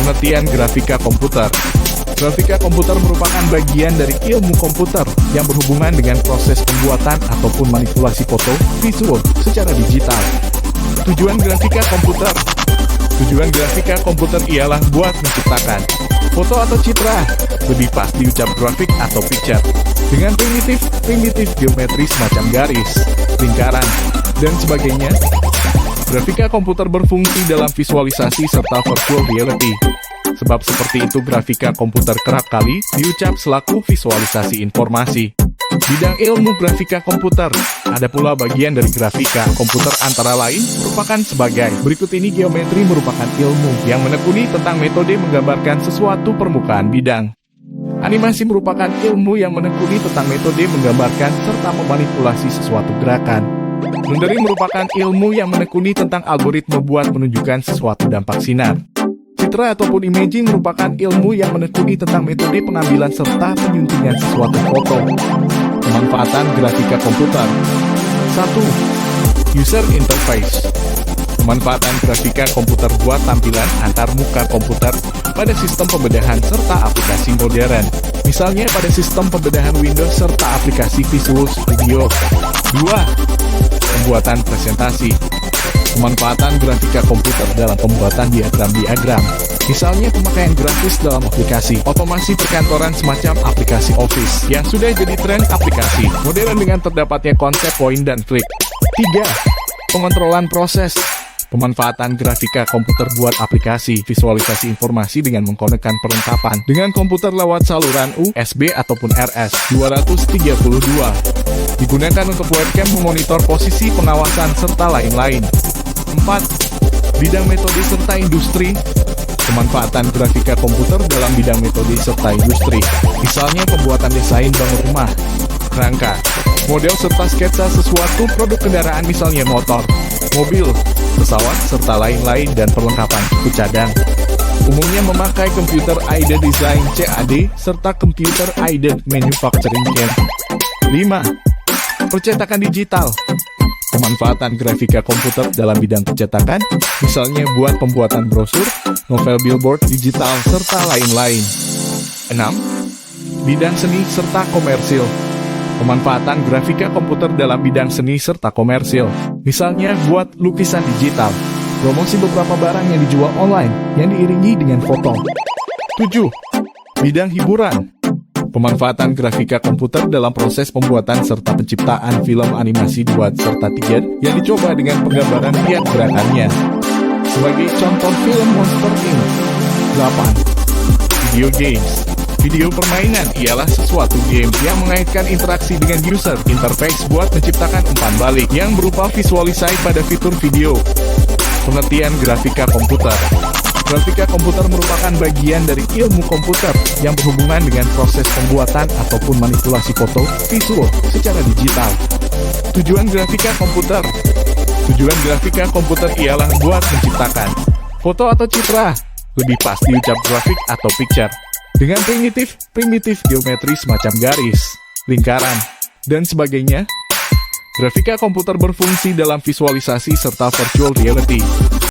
Pengertian grafika komputer. Grafika komputer merupakan bagian dari ilmu komputer yang berhubungan dengan proses pembuatan ataupun manipulasi foto visual secara digital. Tujuan grafika komputer. Tujuan grafika komputer ialah buat menciptakan foto atau citra, lebih pas diucap grafik atau picture, dengan primitif geometri semacam garis, lingkaran, dan sebagainya. Grafika komputer berfungsi dalam visualisasi serta virtual reality. Sebab seperti itu grafika komputer kerap kali diucap selaku visualisasi informasi. Bidang ilmu grafika komputer. Ada pula bagian dari grafika komputer antara lain merupakan sebagai berikut ini. Geometri merupakan ilmu yang menekuni tentang metode menggambarkan sesuatu permukaan bidang. Animasi merupakan ilmu yang menekuni tentang metode menggambarkan serta memanipulasi sesuatu gerakan. Rendering merupakan ilmu yang menekuni tentang algoritma buat menunjukkan sesuatu dampak sinar. Citra ataupun imaging merupakan ilmu yang menekuni tentang metode pengambilan serta penyuntingan sesuatu foto. Pemanfaatan grafika komputer. 1. User interface. Pemanfaatan grafika komputer buat tampilan antar muka komputer pada sistem pembedahan serta aplikasi modern. Misalnya pada sistem pembedahan Windows serta aplikasi Visual Studio. 2. Pembuatan presentasi. Pemanfaatan grafika komputer dalam pembuatan diagram. Misalnya pemakaian grafis dalam aplikasi otomasi perkantoran semacam aplikasi Office yang sudah jadi tren aplikasi modern dengan terdapatnya konsep point dan klik. 3. Pengontrolan proses. Pemanfaatan grafika komputer buat aplikasi visualisasi informasi dengan mengkonekkan perlengkapan dengan komputer lewat saluran USB ataupun RS-232. Digunakan untuk webcam memonitor posisi pengawasan serta lain-lain. 4. Bidang metode serta industri. Pemanfaatan grafika komputer dalam bidang metode serta industri. Misalnya pembuatan desain bangun rumah, kerangka, model serta sketsa sesuatu produk kendaraan misalnya motor, mobil, pesawat, serta lain-lain dan perlengkapan suku cadang. Umumnya memakai Computer Aided Design (CAD) serta Computer Aided Manufacturing (CAM). 5. Percetakan digital. Pemanfaatan grafika komputer dalam bidang percetakan, misalnya buat pembuatan brosur, novel billboard digital, serta lain-lain. 6. Bidang seni serta komersil. Pemanfaatan grafika komputer dalam bidang seni serta komersil, misalnya buat lukisan digital, promosi beberapa barang yang dijual online yang diiringi dengan foto. 7. Bidang hiburan. Pemanfaatan grafika komputer dalam proses pembuatan serta penciptaan film animasi 2 serta 3 yang dicoba dengan penggambaran tiap gerakannya. Sebagai contoh film Monster Inc. 8. Video games. Video permainan ialah sesuatu game yang mengaitkan interaksi dengan user interface buat menciptakan umpan balik yang berupa visualisasi pada fitur video. Pengertian grafika komputer. Grafika komputer merupakan bagian dari ilmu komputer yang berhubungan dengan proses pembuatan ataupun manipulasi foto visual secara digital. Tujuan grafika komputer. Tujuan grafika komputer ialah buat menciptakan foto atau citra, lebih pas diucap grafik atau picture, dengan primitif geometri semacam garis, lingkaran, dan sebagainya. Grafika komputer berfungsi dalam visualisasi serta virtual reality.